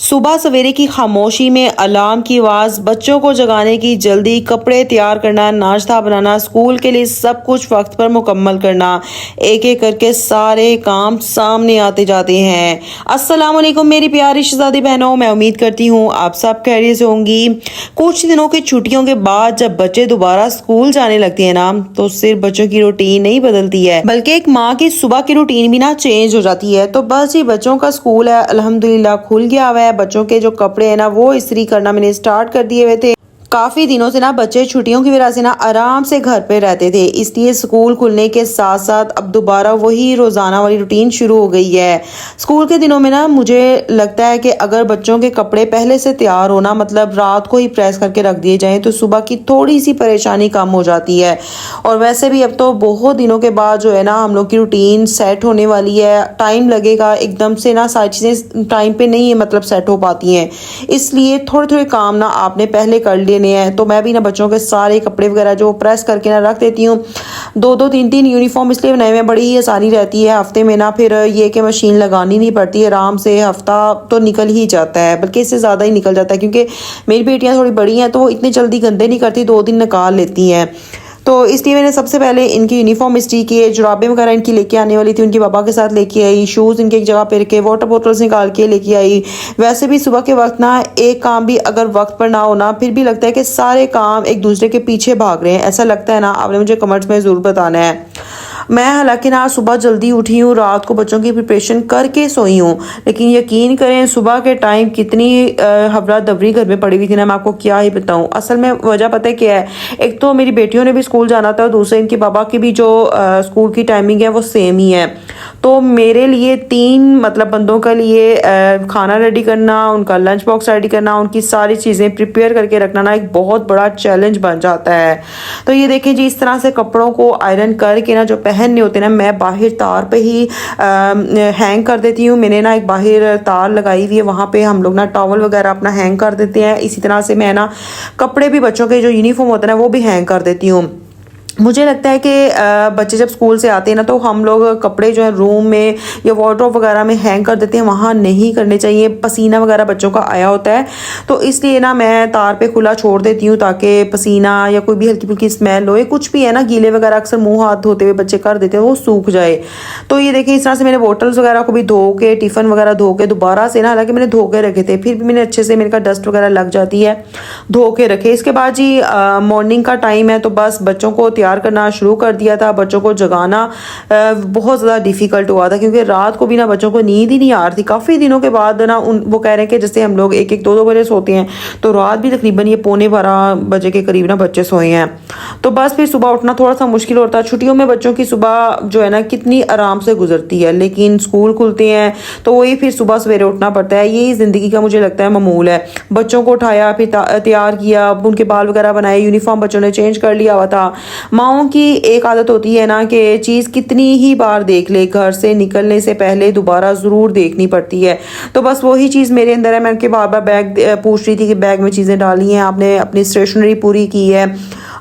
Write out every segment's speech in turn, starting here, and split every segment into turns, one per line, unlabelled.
सुबह सवेरे की खामोशी में अलार्म की आवाज़, बच्चों को जगाने की जल्दी, कपड़े तैयार करना, नाश्ता बनाना, स्कूल के लिए सब कुछ वक्त पर मुकम्मल करना, एक एक करके सारे काम सामने आते जाते हैं। अस्सलाम वालेकुम मेरी प्यारी शहजादी बहनों, मैं उम्मीद करती हूँ आप सब खैरियत से होंगी। कुछ दिनों की छुट्टियों के बाद जब बच्चे दोबारा स्कूल जाने लगते हैं ना, तो सिर्फ बच्चों की रूटीन नहीं बदलती है, बल्कि एक माँ की सुबह की रूटीन भी ना चेंज हो जाती है। तो बस ये बच्चों का स्कूल है, अल्हम्दुलिल्लाह खुल गया हुआ है। बच्चों के जो कपड़े हैं ना वो इस्त्री करना मैंने स्टार्ट कर दिए हुए थे। काफी दिनों से ना बच्चे छुट्टियों की वजह से ना आराम से घर पे रहते थे, इसलिए स्कूल खुलने के साथ साथ अब दोबारा वही रोजाना वाली रूटीन शुरू हो गई है। स्कूल के दिनों में ना मुझे लगता है कि अगर बच्चों के कपड़े पहले से तैयार होना, मतलब रात को ही प्रेस करके रख दिए जाएं, तो सुबह की थोड़ी सी परेशानी कम हो जाती है। और वैसे भी अब तो बहुत दिनों के बाद जो है ना हम लोग की रूटीन सेट होने वाली है। टाइम लगेगा, एकदम से ना सारी चीजें टाइम पे नहीं मतलब सेट हो पाती हैं, इसलिए थोड़े थोड़े काम ना आपने पहले कर लिए है। तो मैं भी ना बच्चों के सारे कपड़े वगैरह जो प्रेस करके ना रख देती हूँ। दो दो तीन तीन यूनिफॉर्म इसलिए बनाए में बड़ी ही आसानी रहती है। हफ्ते में ना फिर ये कि मशीन लगानी नहीं पड़ती, आराम से हफ्ता तो निकल ही जाता है, बल्कि इससे ज़्यादा ही निकल जाता है, क्योंकि मेरी बेटियां थोड़ी बड़ी हैं तो वो इतनी जल्दी गंदे नहीं करती, 2 दिन निकाल लेती हैं। तो इसलिए मैंने सबसे पहले इनकी यूनिफॉर्म इस्त्री की, जुराबें वगैरह इनकी लेके आने वाली थी, उनके पापा के साथ लेके आई, शूज़ इनके एक जगह पे रखे, वाटर बोतल्स निकाल के लेके आई। वैसे भी सुबह के वक्त ना एक काम भी अगर वक्त पर ना होना, फिर भी लगता है कि सारे काम एक दूसरे के पीछे भाग रहे हैं, ऐसा लगता है ना। आपने मुझे कमेंट्स में ज़रूर बताना है। मैं हालांकि ना सुबह जल्दी उठी हूँ, रात को बच्चों की प्रिपरेशन करके सोई हूँ, लेकिन यकीन करें सुबह के टाइम कितनी हवरा दबरी घर में पड़ी हुई थी ना, मैं आपको क्या ही बताऊँ। असल में वजह पता है क्या है, एक तो मेरी बेटियों ने भी स्कूल जाना था और दूसरे इनके पापा की भी जो स्कूल की टाइमिंग है वो सेम ही है। तो मेरे लिए 3 मतलब बंदों के लिए खाना रेडी करना, उनका लंच बॉक्स रेडी करना, उनकी सारी चीज़ें प्रिपेयर करके रखना ना एक बहुत बड़ा चैलेंज बन जाता है। तो ये देखें जी, इस तरह से कपड़ों को आयरन करके ना जो पहनने होते हैं ना, मैं बाहर तार पे ही हैंग कर देती हूँ। मैंने ना एक बाहर तार लगाई हुई है, वहाँ पे हम लोग ना टॉवल वगैरह अपना हैंग कर देते हैं। इसी तरह से मैं ना कपड़े भी बच्चों के जो यूनिफॉर्म होते हैं ना वो भी हैंग कर देती हूँ। मुझे लगता है कि बच्चे जब स्कूल से आते हैं ना तो हम लोग कपड़े जो है रूम में या वार्डरोब वगैरह में हैंग कर देते हैं, वहाँ नहीं करने चाहिए। पसीना वगैरह बच्चों का आया होता है, तो इसलिए ना मैं तार पे खुला छोड़ देती हूँ ताकि पसीना या कोई भी हल्की फुल्की स्मेल हो, कुछ भी है ना, गीले वगैरह अक्सर मुंह हाथ धोते हुए बच्चे कर देते हैं, वो सूख जाए। तो ये देखिए, इस तरह से मैंने बोटल्स वगैरह को भी धो के, टिफ़िन वगैरह धो के दोबारा से ना, हालांकि मैंने धो के रखे थे, फिर भी मैंने अच्छे से, मेरे का डस्ट वगैरह लग जाती है, धो के रखे। इसके बाद जी मॉर्निंग का टाइम है, तो बस बच्चों को तैयार करना शुरू कर दिया था। बच्चों को जगाना बहुत ज़्यादा डिफ़िकल्ट हुआ था, क्योंकि रात को भी ना बच्चों को नींद ही नहीं आ रही थी। काफ़ी दिनों के बाद ना वो कह रहे हैं कि जैसे हम लोग 1-1 2-2 बजे सोते हैं, तो रात भी तकरीबन ये 11:15 के करीब ना बच्चे सोए हैं। तो बस फिर सुबह उठना थोड़ा सा मुश्किल होता है। छुट्टियों में बच्चों की सुबह जो है ना कितनी आराम से गुजरती है, लेकिन स्कूल खुलते हैं तो वही फिर सुबह सवेरे उठना पड़ता है। यही ज़िंदगी का मुझे लगता है मामूल है। बच्चों को उठाया, फिर तैयार किया, उनके बाल वगैरह बनाए, यूनिफॉर्म बच्चों ने चेंज कर लिया हुआ था। माओं की एक आदत होती है ना कि चीज़ कितनी ही बार देख ले, घर से निकलने से पहले दोबारा ज़रूर देखनी पड़ती है। तो बस वही चीज़ मेरे अंदर है। मैं उनके बार बार बैग पूछ रही थी कि बैग में चीज़ें डाली हैं, आपने अपनी स्टेशनरी पूरी की है,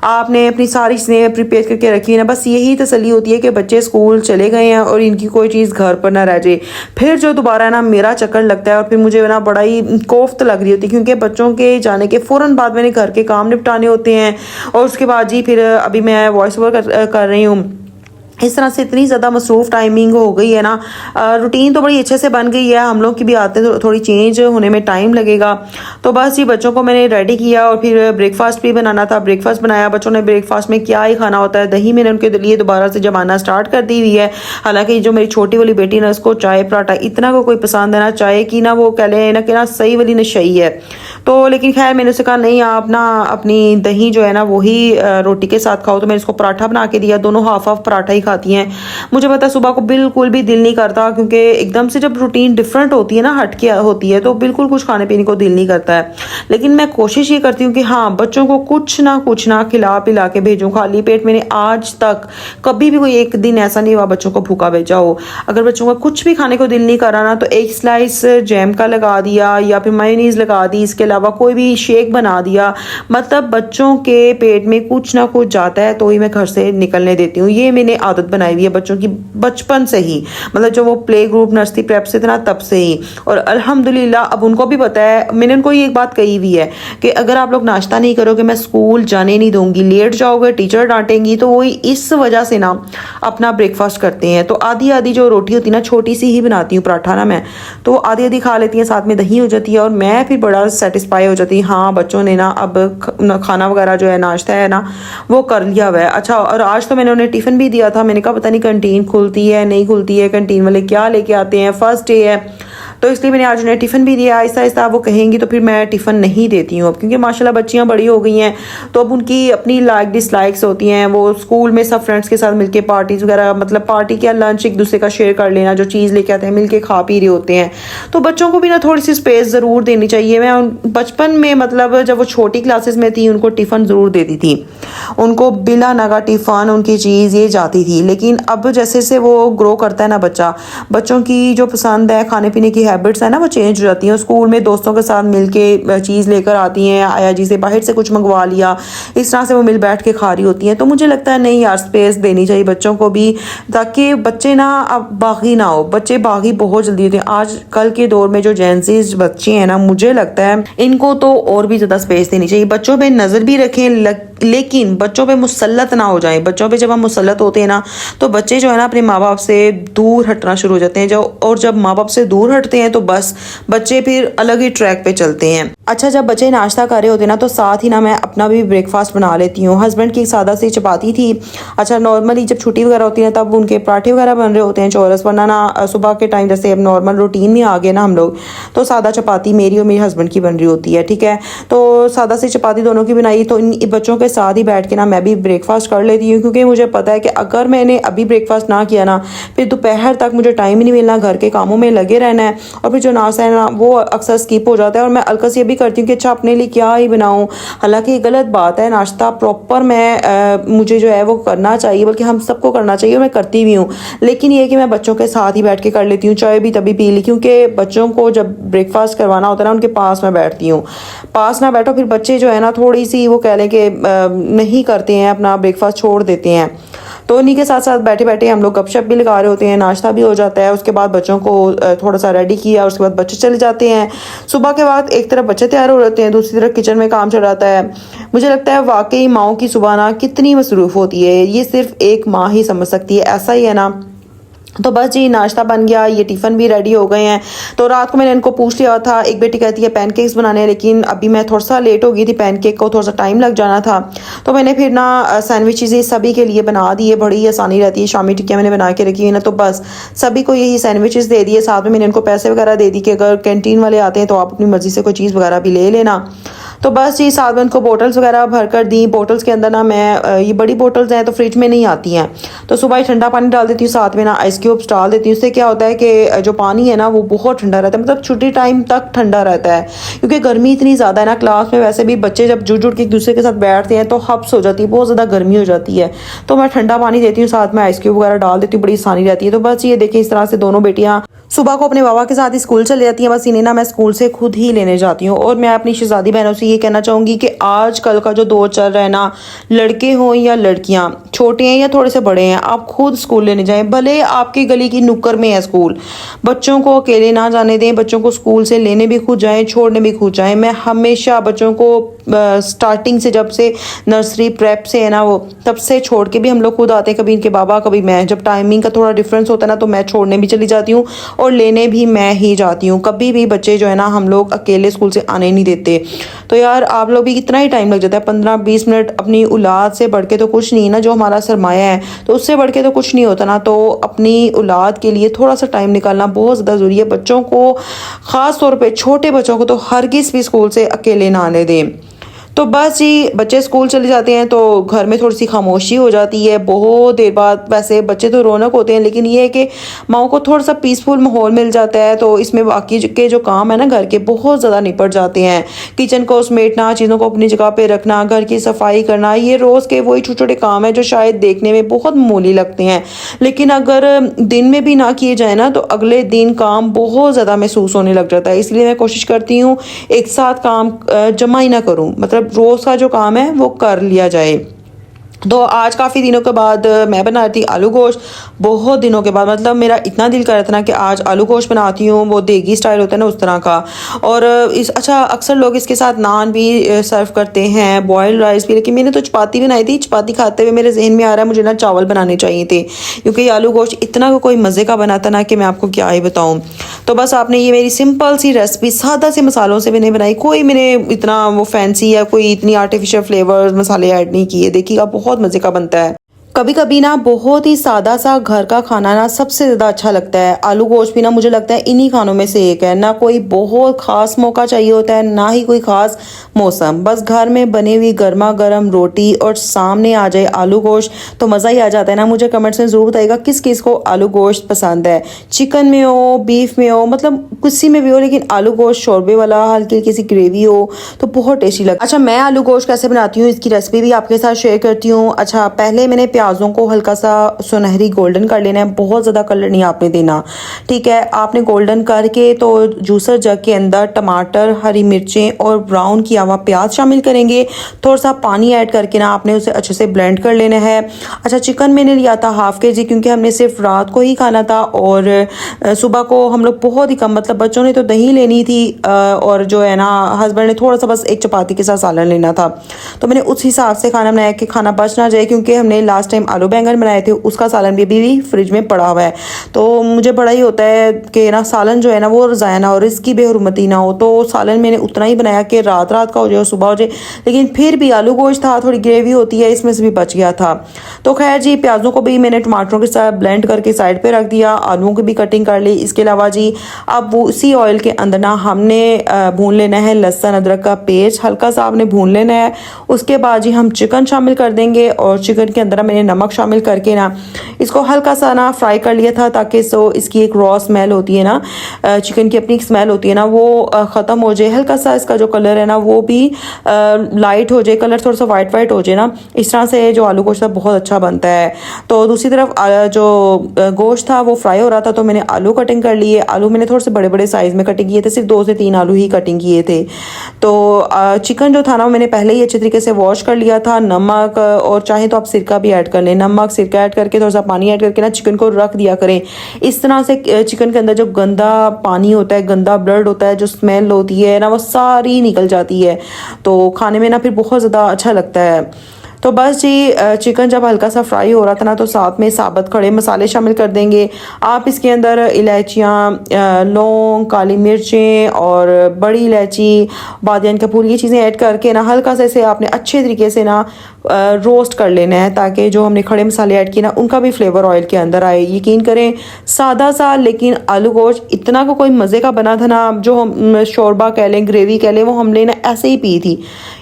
आपने अपनी सारी चीज़ें प्रिपेयर करके रखी है ना। बस यही तसल्ली होती है कि बच्चे स्कूल चले गए हैं और इनकी कोई चीज़ घर पर ना रह जाए। फिर जो दोबारा ना मेरा चक्कर लगता है और फिर मुझे ना बड़ा ही कोफ्त लग रही होती है, क्योंकि बच्चों के जाने के फ़ौरन बाद मैंने घर के काम निपटाने होते हैं, और उसके बाद जी फिर अभी मैं वॉइस ओवर कर रही हूँ। इस तरह से इतनी ज़्यादा मसरूफ़ टाइमिंग हो गई है ना। रूटीन तो बड़ी अच्छे से बन गई है, हम लोग की भी आदतें थोड़ी चेंज होने में टाइम लगेगा। तो बस ये बच्चों को मैंने रेडी किया और फिर ब्रेकफास्ट भी बनाना था, ब्रेकफास्ट बनाया। बच्चों ने ब्रेकफास्ट में क्या ही खाना होता है, दही मैंने उनके लिए दोबारा से जमाना स्टार्ट कर दी हुई है। हालांकि जो मेरी छोटी वाली बेटी है ना, उसको चाय पराठा इतना को कोई पसंद है ना, चाय की ना वो कह लें ना कि ना सही वाली नशई है। तो लेकिन खैर मैंने उसे कहा नहीं, आप ना अपनी दही जो है ना वही रोटी के साथ खाओ। तो मैंने इसको पराठा बना के दिया, दोनों हाफ हाफ पराठा ही खाती हैं। मुझे पता है सुबह को बिल्कुल भी दिल नहीं करता, क्योंकि एकदम से जब रूटीन डिफरेंट होती है ना, हटके होती है, तो बिल्कुल कुछ खाने पीने को दिल नहीं करता है। लेकिन मैं कोशिश ये करती हूँ कि हाँ, बच्चों को कुछ ना खिला पिला के भेजूँ। खाली पेट मैंने आज तक कभी भी कोई एक दिन ऐसा नहीं हुआ बच्चों को भूखा भेजा हो। अगर बच्चों का कुछ भी खाने को दिल नहीं कर रहा ना, तो एक स्लाइस जैम का लगा दिया या फिर मायोनीज लगा दी, इसके अलावा कोई भी शेक बना दिया, मतलब बच्चों के पेट में कुछ ना कुछ जाता है तो ही मैं घर से निकलने देती हूँ। ये मैंने आदत बनाई हुई है बच्चों की बचपन से ही, मतलब जब वो प्ले ग्रुप नर्सरी प्रेप से थे ना तब से ही। और अल्हम्दुलिल्लाह अब उनको भी पता है, मैंने उनको ये एक बात कही हुई है कि अगर आप लोग नाश्ता नहीं करोगे मैं स्कूल जाने नहीं दूंगी, लेट जाओगे टीचर डांटेंगी। तो वही इस वजह से ना अपना ब्रेकफास्ट करते हैं। तो आधी आधी जो रोटी होती है ना, छोटी सी ही बनाती हूँ पराठा ना मैं, तो आधी आधी खा लेती हैं, साथ में दही हो जाती है और मैं फिर बड़ा सेटिस्फाई हो जाती है। हाँ बच्चों ने ना अब खाना वगैरह जो है नाश्ता है ना वो कर लिया हुआ है। अच्छा, और आज तो मैंने उन्हें टिफ़िन भी दिया था। मैंने कहा पता नहीं कैंटीन खुलती है नहीं खुलती है, कैंटीन वाले क्या लेके आते हैं, फर्स्ट डे है तो इसलिए मैंने आज उन्हें टिफ़िन भी दिया। आहिस्ता आहिस्ता वो कहेंगी तो फिर मैं टिफ़िन नहीं देती हूँ अब, क्योंकि माशाल्लाह बच्चियाँ बड़ी हो गई हैं तो अब उनकी अपनी लाइक डिसलाइक्स होती हैं। वो स्कूल में सब फ्रेंड्स के साथ मिलके पार्टीज़ वगैरह, मतलब पार्टी क्या लंच एक दूसरे का शेयर कर लेना, जो चीज़ लेके आते हैं मिलके खा पी रहे होते हैं। तो बच्चों को भी ना थोड़ी सी स्पेस ज़रूर देनी चाहिए। मैं बचपन में मतलब जब वो छोटी क्लासेस में थी उनको टिफ़िन ज़रूर देती थी, उनको बिला नगा टिफ़िन उनकी चीज़ ये जाती थी। लेकिन अब जैसे जैसे वो ग्रो करता है ना बच्चा, बच्चों की जो पसंद है खाने पीने की हैबिट्स है ना वो चेंज हो जाती हैं। स्कूल में दोस्तों के साथ मिलके चीज़ लेकर आती हैं, आया जी से बाहर से कुछ मंगवा लिया, इस तरह से वो मिल बैठ के खा रही होती हैं। तो मुझे लगता है नहीं यार, स्पेस देनी चाहिए बच्चों को भी, ताकि बच्चे ना अब बागी ना हो। बच्चे बागी बहुत जल्दी होते हैं आज कल के दौर में। जो जेंसीज बच्चे हैं ना, मुझे लगता है इनको तो और भी ज़्यादा स्पेस देनी चाहिए। बच्चों पे नज़र भी रखें लेकिन बच्चों पे मुसल्लत ना हो जाए। बच्चों पे जब हम मुसल्लत होते हैं ना तो बच्चे जो है ना अपने माँ बाप से दूर हटना शुरू हो जाते हैं। और जब माँ बाप से दूर हटते हैं तो बस बच्चे फिर अलग ही ट्रैक पे चलते हैं। अच्छा, जब बच्चे नाश्ता कर रहे होते हैं ना तो साथ ही ना मैं अपना भी ब्रेकफास्ट बना लेती हूँ। हस्बैंड की एक सादा सी चपाती थी। अच्छा, नॉर्मली जब छुट्टी वगैरह होती है तब उनके पराठे वगैरह बन रहे होते हैं चौरस, वरना ना सुबह के टाइम जैसे अब नॉर्मल रूटीन में आ गए ना हम लोग, तो सादा चपाती मेरी और मेरे हस्बैंड की बन रही होती है। ठीक है, तो सादा सी चपाती दोनों की बनाई। तो इन बच्चों के साथ ही बैठ के ना मैं भी ब्रेकफास्ट कर लेती हूँ, क्योंकि मुझे पता है कि अगर मैंने अभी ब्रेकफास्ट ना किया ना फिर दोपहर तक मुझे टाइम ही नहीं मिलना, घर के कामों में लगे रहना है और फिर जो नाश्ता है ना वो अक्सर स्किप हो जाता है। और मैं अलकस ये भी करती हूँ कि अच्छा अपने लिए क्या ही बनाऊँ। हालांकि गलत बात है, नाश्ता प्रॉपर मुझे जो है वो करना चाहिए, बल्कि हम सबको करना चाहिए और मैं करती भी हूँ। लेकिन ये कि मैं बच्चों के साथ ही बैठ के कर लेती हूँ, चाय भी तभी पी ली, क्योंकि बच्चों को जब ब्रेकफास्ट करवाना होता है ना उनके पास मैं बैठती हूँ। पास ना बैठो फिर बच्चे जो है ना थोड़ी सी वो कह लें कि नहीं करते हैं, अपना ब्रेकफास्ट छोड़ देते हैं। तो उन्हीं के साथ साथ बैठे बैठे हम लोग गपशप भी लगा रहे होते हैं, नाश्ता भी हो जाता है। उसके बाद बच्चों को थोड़ा सा रेडी किया, उसके बाद बच्चे चले जाते हैं। सुबह के वक्त एक तरफ बच्चे तैयार हो जाते हैं, दूसरी तरफ किचन में काम चल जाता है। मुझे लगता है वाकई माओं की सुबह ना कितनी मसरूफ़ होती है, ये सिर्फ एक माँ ही समझ सकती है। ऐसा ही है ना। तो बस जी नाश्ता बन गया, ये टिफ़िन भी रेडी हो गए हैं। तो रात को मैंने इनको पूछ लिया था, एक बेटी कहती है पैनकेक्स बनाने, लेकिन अभी मैं थोड़ा सा लेट हो गई थी, पैनकेक को थोड़ा सा टाइम लग जाना था। तो मैंने फिर ना सैंडविचेस सभी के लिए बना दिए, बड़ी आसानी रहती है। शामी टिक्कियाँ मैंने बना के रखी है ना, तो बस सभी को यही सैंडविचेस दे दिए। साथ में मैंने इनको पैसे वगैरह दे दी कि अगर कैंटीन वाले आते हैं तो आप अपनी मर्ज़ी से कोई चीज़ वगैरह भी ले लेना। तो बस जी साथ में उनको बोटल्स वगैरह भर कर दी। बोटल्स के अंदर ना मैं ये बड़ी बोटल्स हैं तो फ्रिज में नहीं आती हैं, तो सुबह ही ठंडा पानी डाल देती हूँ, साथ में ना आइस क्यूब्स डाल देती हूँ। उससे क्या होता है कि जो पानी है ना वो बहुत ठंडा रहता है, मतलब छुट्टी टाइम तक ठंडा रहता है, क्योंकि गर्मी इतनी ज़्यादा है ना। क्लास में वैसे भी बच्चे जब जुट जुट के एक दूसरे के साथ बैठते हैं तो हब्स हो जाती है, बहुत ज़्यादा गर्मी हो जाती है। तो मैं ठंडा पानी देती हूँ, साथ में आइस क्यूब वगैरह डाल देती हूँ, बड़ी आसानी रहती है। तो बस ये देखिए इस तरह से दोनों बेटियाँ सुबह को अपने बाबा के साथ ही स्कूल चले जाती हैं। बस इन्हें ना मैं स्कूल से खुद ही लेने जाती हूँ। और मैं अपनी शहजादी बहनों से ये कहना चाहूँगी कि आज कल का जो दौर चल रहा है ना, लड़के हों या लड़कियाँ, छोटे हैं या थोड़े से बड़े हैं, आप खुद स्कूल लेने जाएं। भले आपकी गली की नुक्कड़ में है स्कूल, बच्चों को अकेले ना जाने दें। बच्चों को स्कूल से लेने भी खुद जाएं, छोड़ने भी खुद जाएं। मैं हमेशा बच्चों को स्टार्टिंग से, जब से नर्सरी प्रेप से है ना वो, तब से छोड़ के भी हम लोग खुद आते हैं, कभी इनके बाबा कभी मैं। जब टाइमिंग का थोड़ा डिफरेंस होता है ना तो मैं छोड़ने भी चली जाती हूँ और लेने भी मैं ही जाती हूँ। कभी भी बच्चे जो है ना हम लोग अकेले स्कूल से आने नहीं देते। तो यार आप लोग भी कितना ही टाइम लग जाता है, 15-20 मिनट। अपनी औलाद से बढ़ के तो कुछ नहीं ना, जो हमारा सरमाया है तो उससे बढ़ के तो कुछ नहीं होता ना। तो अपनी औलाद के लिए थोड़ा सा टाइम निकालना बहुत ज़्यादा ज़रूरी है। बच्चों को ख़ास तौर पर छोटे बच्चों को तो हरगिज़ भी स्कूल से अकेले ना आने दें। तो बस जी बच्चे स्कूल चले जाते हैं तो घर में थोड़ी सी खामोशी हो जाती है बहुत देर बाद। वैसे बच्चे तो रौनक होते हैं, लेकिन ये है कि माओ को थोड़ा सा पीसफुल माहौल मिल जाता है, तो इसमें बाकी के जो काम है ना घर के बहुत ज़्यादा निपट जाते हैं। किचन को समेटना, चीज़ों को अपनी जगह पे रखना, घर की सफाई करना, ये रोज़ के वही छोटे छोटे काम है जो शायद देखने में बहुत मामूली लगते हैं, लेकिन अगर दिन में भी ना किए जाए ना तो अगले दिन काम बहुत ज़्यादा महसूस होने लग जाता है। इसलिए मैं कोशिश करती हूँ एक साथ काम जमा ही ना करूँ, मतलब रोज़ का जो काम है वो कर लिया जाए। तो आज काफ़ी दिनों के बाद मैं बना रही थी आलू गोश्त। बहुत दिनों के बाद, मतलब मेरा इतना दिल कर रहा था ना कि आज आलू गोश्त बनाती हूँ, वो देगी स्टाइल होता है ना उस तरह का। और अच्छा अक्सर लोग इसके साथ नान भी सर्व करते हैं, बॉयल्ड राइस भी, लेकिन मैंने तो चपाती बनाई थी। चपाती खाते हुए मेरे जहन में आ रहा है मुझे ना चावल बनाने चाहिए थे, क्योंकि आलू गोश्त इतना कोई मज़े का बना था ना कि मैं आपको क्या ही बताऊँ। तो बस आपने ये मेरी सिंपल सी रेसिपी सादा से मसालों से मैंने बनाई, कोई मैंने इतना वो फैंसी या कोई इतनी आर्टिफिशियल फ्लेवर्स मसाले ऐड नहीं किए। देखिएगा बहुत मज़े का बनता है। कभी कभी ना बहुत ही सादा सा घर का खाना ना सबसे ज़्यादा अच्छा लगता है। आलू गोश्त भी ना मुझे लगता है इन्हीं खानों में से एक है। ना कोई बहुत ख़ास मौका चाहिए होता है, ना ही कोई ख़ास मौसम, बस घर में बनी हुई गर्मा गर्म रोटी और सामने आ जाए आलू गोश्त तो मज़ा ही आ जाता है ना। मुझे कमेंट्स में ज़रूर बताइएगा किस किस को आलू गोश्त पसंद है, चिकन में हो, बीफ में हो, मतलब किसी में भी हो, लेकिन आलू गोश्त शोरबे वाला हल्की हल्की सी ग्रेवी हो तो बहुत टेस्टी लगता है। अच्छा मैं आलू गोश्त कैसे बनाती हूँ इसकी रेसिपी भी आपके साथ शेयर करती हूँ। अच्छा पहले मैंने प्याज़ों को हल्का सा सुनहरी गोल्डन कर लेना है, बहुत ज़्यादा कलर नहीं आपने देना, ठीक है। आपने गोल्डन करके तो जूसर जग के अंदर टमाटर, हरी मिर्चें और ब्राउन किया हुआ प्याज शामिल करेंगे। थोड़ा सा पानी ऐड करके ना आपने उसे अच्छे से ब्लेंड कर लेना है। अच्छा चिकन मैंने लिया था ½ kg, क्योंकि हमने सिर्फ रात को ही खाना था और सुबह को हम लोग बहुत ही कम, मतलब बच्चों ने तो दही लेनी थी और जो है ना हस्बैंड ने थोड़ा सा बस एक चपाती के साथ सालन लेना था। तो मैंने उस हिसाब से खाना बनाया कि खाना बच ना जाए, क्योंकि हमने लास्ट टाइम आलू बैंगन बनाए थे, उसका सालन भी फ्रिज में पड़ा हुआ है। तो मुझे बड़ा ही होता है कि ना सालन जो है ना वो ज़ाया ना हो, इसकी बेहुरमती ना हो। तो सालन मैंने उतना ही बनाया कि रात रात का हो जाए सुबह हो जाए, लेकिन फिर भी आलू गोश्त था, थोड़ी ग्रेवी होती है इसमें से भी बच गया था। तो खैर जी प्याज़ों को भी मैंने टमाटरों के साथ ब्लेंड करके साइड पे रख दिया, आलूओं की भी कटिंग कर ली। इसके अलावा जी अब वो उसी ऑयल के अंदर ना हमने भून लेना है लहसुन अदरक का पेस्ट, हल्का सा आपने भून लेना है। उसके बाद जी हम चिकन शामिल कर देंगे और चिकन के अंदर मैंने नमक शामिल करके ना इसको हल्का सा ना फ्राई कर लिया था, ताकि सो इसकी एक रॉ स्मेल होती है ना, चिकन की अपनी स्मेल होती है ना, वो ख़त्म हो जाए। हल्का सा इसका जो कलर है ना वो भी लाइट हो जाए, कलर थोड़ा सा वाइट वाइट हो जाए ना, इस तरह से जो आलू गोश्त बहुत अच्छा बनता है। तो दूसरी तरफ जो गोश्त था वो फ्राई हो रहा था, तो मैंने आलू कटिंग कर लिए। आलू मैंने थोड़े से बड़े बड़े साइज़ में कटिंग किए थे, सिर्फ 2 से 3 आलू ही कटिंग किए थे। तो चिकन जो था ना मैंने पहले ही अच्छे तरीके से वॉश कर लिया था। नमक और चाहे तो आप सिरका भी ऐड कर लें, नमक सिरका ऐड करके थोड़ा सा पानी ऐड करके ना चिकन को रख दिया करें। इस तरह से चिकन के अंदर जो गंदा पानी होता है, गंदा ब्लड होता है, जो स्मेल होती है ना वो सारी निकल जाती है, तो खाने में ना फिर बहुत ज़्यादा अच्छा लगता है। तो बस जी चिकन जब हल्का सा फ्राई हो रहा था ना तो साथ में साबुत खड़े मसाले शामिल कर देंगे आप। इसके अंदर इलायचियाँ, लौंग, काली मिर्चें और बड़ी इलायची, बादियान का फूल, ये चीज़ें ऐड करके ना हल्का सा इसे आपने अच्छे तरीके से ना रोस्ट कर लेना है, ताकि जो हमने खड़े मसाले ऐड किए ना उनका भी फ्लेवर ऑयल के अंदर आए। यकीन करें सादा सा लेकिन आलू गोश्त इतना को कोई मज़े का बना था ना, जो हम शोरबा कह लें, ग्रेवी कह लें, वो हमने ना ऐसे ही पी थी,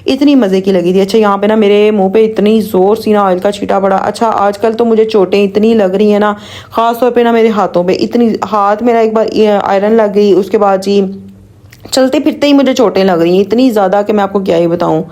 इतनी मज़े की लगी थी। अच्छा यहाँ पे ना मेरे मुंह पे इतनी ज़ोर सी ना ऑयल का छींटा पड़ा। अच्छा आजकल तो मुझे चोटें इतनी लग रही है ना, ख़ास तौर पे ना मेरे हाथों पे, इतनी हाथ मेरा एक बार आयरन लग गई, उसके बाद जी चलते फिरते ही मुझे चोटें लग रही हैं इतनी ज़्यादा कि मैं आपको क्या ही बताऊं।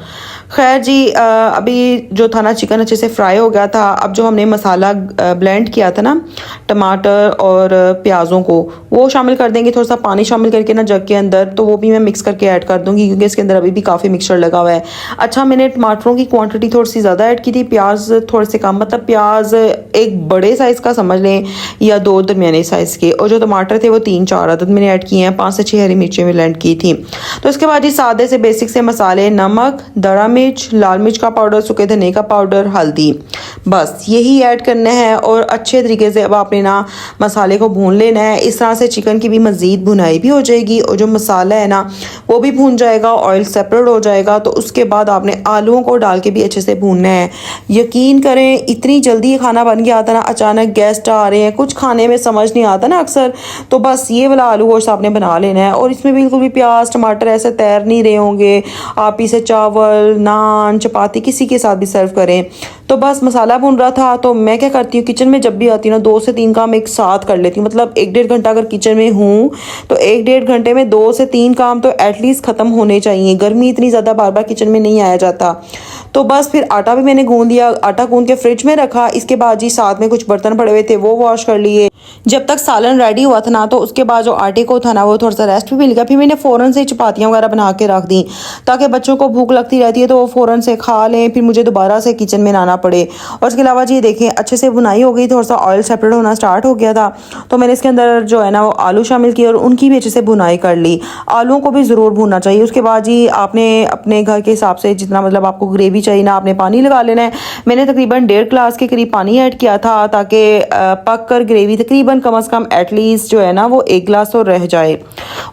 खैर जी अभी जो था ना चिकन अच्छे से फ्राई हो गया था। अब जो हमने मसाला ब्लेंड किया था ना टमाटर और प्याज़ों को, वो शामिल कर देंगे। थोड़ा सा पानी शामिल करके ना जग के अंदर, तो वो भी मैं मिक्स करके ऐड कर दूंगी, क्योंकि इसके अंदर अभी भी काफ़ी मिक्सचर लगा हुआ है। अच्छा मैंने टमाटरों की क्वांटिटी थोड़ी सी ज़्यादा ऐड की थी, प्याज थोड़े से कम, मतलब प्याज एक बड़े साइज़ का समझ लें या 2 दरमियाने साइज़ के, और जो टमाटर थे वो 3-4 अदद मैंने ऐड किए हैं। 5 से 6 हरी मिर्चें भी ब्लेंड की थी। तो इसके बाद ये सादे से बेसिक से मसाले, नमक, दड़ा मिर्च, लाल मिर्च का पाउडर, सूखे धनिया का पाउडर, हल्दी, बस यही ऐड करना है और अच्छे तरीके से अब आपने ना मसाले को भून लेना है। इस तरह से चिकन की भी मज़ीद भुनाई भी हो जाएगी और जो मसाला है ना वो भी भून जाएगा, ऑयल सेपरेट हो जाएगा। तो उसके बाद आपने आलूओं को डाल के भी अच्छे से भूनना है। यकीन करें इतनी जल्दी ये खाना बन गया आता ना, अचानक गेस्ट आ रहे हैं, कुछ खाने में समझ नहीं आता ना अक्सर, तो बस ये वाला आलू गोश्त आपने बना लेना है। और इसमें बिल्कुल भी प्याज टमाटर ऐसे तैर नहीं रहे होंगे, आप इसे चावल नान चपाती किसी के साथ भी सर्व करें। तो बस मसाला भून रहा था, तो मैं क्या करती हूँ किचन में जब भी आती हूँ ना 2 से 3 काम एक साथ कर लेती हूँ। मतलब 1-1.5 घंटा अगर किचन में हूँ तो 1-1.5 घंटे में 2 से 3 काम तो एटलीस्ट ख़त्म होने चाहिए। गर्मी इतनी ज़्यादा, बार बार किचन में नहीं आया जाता। तो बस फिर आटा भी मैंने गूंद दिया, आटा गूंद के फ्रिज में रखा। इसके बाद जी साथ में कुछ बर्तन पड़े हुए थे वो वॉश कर लिए। जब तक सालन रेडी हुआ था ना, तो उसके बाद जो आटे को था ना वो थोड़ा सा रेस्ट भी मिल गया। फिर मैंने फ़ौरन से चपातियाँ वगैरह बना के रख दी, ताकि बच्चों को भूख लगती रहती है तो वो फ़ौरन से खा लें, फिर मुझे दोबारा से किचन में आना पड़े। और इसके अलावा जी देखें अच्छे से बुनाई हो गई, थोड़ा सा ऑयल सेपरेट होना स्टार्ट हो गया था। तो मैंने इसके अंदर जो है ना वो आलू शामिल किए और उनकी भी अच्छे से बुनाई कर ली। आलूओं को भी ज़रूर भूनना चाहिए। उसके बाद जी आपने अपने घर के हिसाब से जितना मतलब आपको ग्रेवी चाहिए ना, आपने पानी लगा लेना है। मैंने तकरीबन 1.5 गिलास के करीब पानी ऐड किया था, ताकि पक कर ग्रेवी तकरीबन कम से कम एटलीस्ट जो है ना वो 1 गिलास तो रह जाए।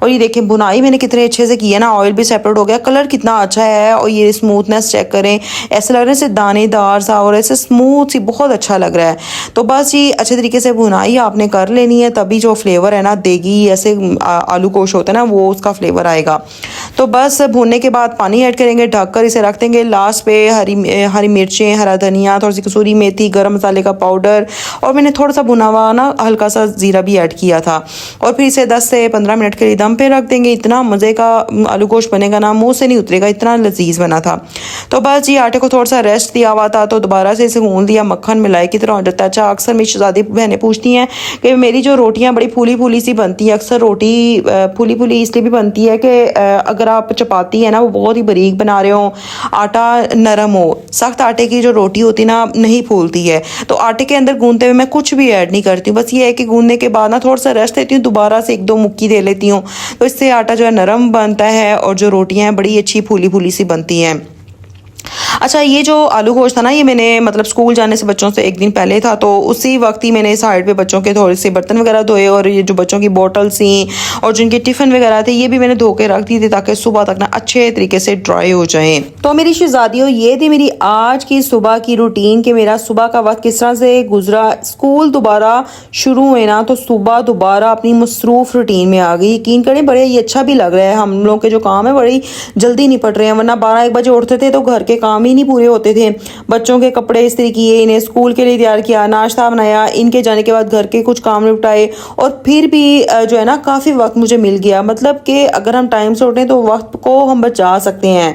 और ये देखें बुनाई मैंने कितने अच्छे से की है ना, ऑयल भी सेपरेट हो गया, कलर कितना अच्छा है। और ये स्मूथनेस चेक करें, ऐसा लग रहा है जैसे दानेदार सा और ऐसे स्मूथ सी, बहुत अच्छा लग रहा है। तो बस ये अच्छे तरीके से बुनाई आपने कर लेनी है, तभी जो फ्लेवर है ना देगी ऐसे आलू गोश्त होता है ना वो उसका फ्लेवर आएगा। तो बस भूनने के बाद पानी ऐड करेंगे, ढककर इसे रख देंगे। लास्ट पे हरी मिर्चें, हरा धनिया, थोड़ी सी कसूरी मेथी, गरम मसाले का पाउडर और मैंने थोड़ा सा भुना हुआ ना हल्का सा जीरा भी ऐड किया था। और फिर इसे 10 से 15 मिनट के लिए दम पे रख देंगे। इतना मज़े का आलू गोश्त बनेगा ना, मुंह से नहीं उतरेगा, इतना लजीज बना था। तो बस ये आटे को थोड़ा सा रेस्ट दिया हुआ था, तो दोबारा से इसे गूंद दिया। मक्खन मलाई की तरह हो जाता है। अच्छा, अक्सर मेरी शहजादी बहनें पूछती हैं कि मेरी जो रोटियां बड़ी फूली फूली सी बनती है। अक्सर रोटी फूली फूली इसलिए भी बनती है कि अगर आप चपाती है ना वो बहुत ही बारीक बना रहे हो, आटा नरम हो, सख्त आटे की जो रोटी होती ना नहीं फूलती है। तो आटे के अंदर गूंदते हुए मैं कुछ भी ऐड नहीं करती हूँ। बस ये है कि गूंदने के बाद ना थोड़ा सा रेस्ट देती हूँ, दोबारा से 1-2 मुक्की दे लेती हूँ। तो इससे आटा जो है नरम बनता है और जो रोटियां हैं बड़ी अच्छी फूली फूली सी बनती हैं। अच्छा, ये जो आलू गोश्त था ना ये मैंने मतलब स्कूल जाने से बच्चों से 1 दिन पहले था, तो उसी वक्त ही मैंने साइड पे बच्चों के थोड़े से बर्तन वगैरह धोए और ये जो बच्चों की बोतल्स थी और जिनके टिफ़िन वगैरह थे ये भी मैंने धो के रख दी थी, ताकि सुबह तक ना अच्छे तरीके से ड्राई हो जाएं। तो मेरी शहजादियों ये थी मेरी आज की सुबह की रूटीन कि मेरा सुबह का वक्त किस तरह से गुजरा। स्कूल दोबारा शुरू हुए ना तो सुबह दोबारा अपनी मसरूफ़ रूटीन में आ गई। यकीन करें बड़े ये अच्छा भी लग रहा है, हम लोग के जो काम है बड़ी जल्दी निपट रहे हैं। वरना 12-1 बजे उठते थे तो घर के काम ही नहीं पूरे होते थे। बच्चों के कपड़े इस्त्री किए, इन्हें स्कूल के लिए तैयार किया, नाश्ता बनाया, इनके जाने के बाद घर के कुछ काम निपटाए और फिर भी जो है ना काफ़ी वक्त मुझे मिल गया। मतलब कि अगर हम टाइम से उठें तो वक्त को हम बचा सकते हैं।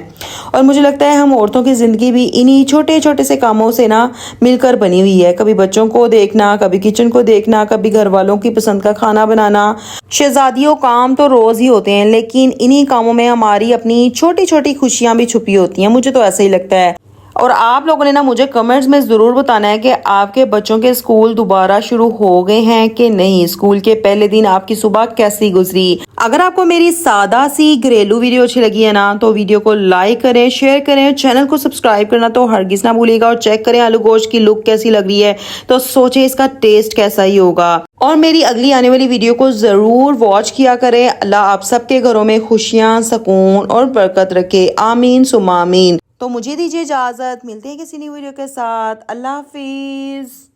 और मुझे लगता है हम औरतों की ज़िंदगी भी इन्हीं छोटे छोटे से कामों से ना मिलकर बनी हुई है। कभी बच्चों को देखना, कभी किचन को देखना, कभी घर वालों की पसंद का खाना बनाना। शहजादियों काम तो रोज़ ही होते हैं, लेकिन इन्हीं कामों में हमारी अपनी छोटी छोटी खुशियाँ भी छुपी होती हैं। मुझे तो ऐसा ही लगता है। और आप लोगों ने ना मुझे कमेंट्स में ज़रूर बताना है कि आपके बच्चों के स्कूल दोबारा शुरू हो गए हैं कि नहीं। स्कूल के पहले दिन आपकी सुबह कैसी गुजरी। अगर आपको मेरी सादा सी घरेलू वीडियो अच्छी लगी है ना तो वीडियो को लाइक करें, शेयर करें, चैनल को सब्सक्राइब करना तो हरगिज़ ना भूलिएगा। और चेक करें आलू गोश्त की लुक कैसी लग रही है, तो सोचें इसका टेस्ट कैसा ही होगा। और मेरी अगली आने वाली वीडियो को ज़रूर वॉच किया करें। अल्लाह आप सबके घरों में खुशियाँ, सुकून और बरकत रखे। आमीन सुम्मा आमीन। तो मुझे दीजिए इजाज़त, मिलते हैं किसी नई वीडियो के साथ। अल्लाह हाफिज़।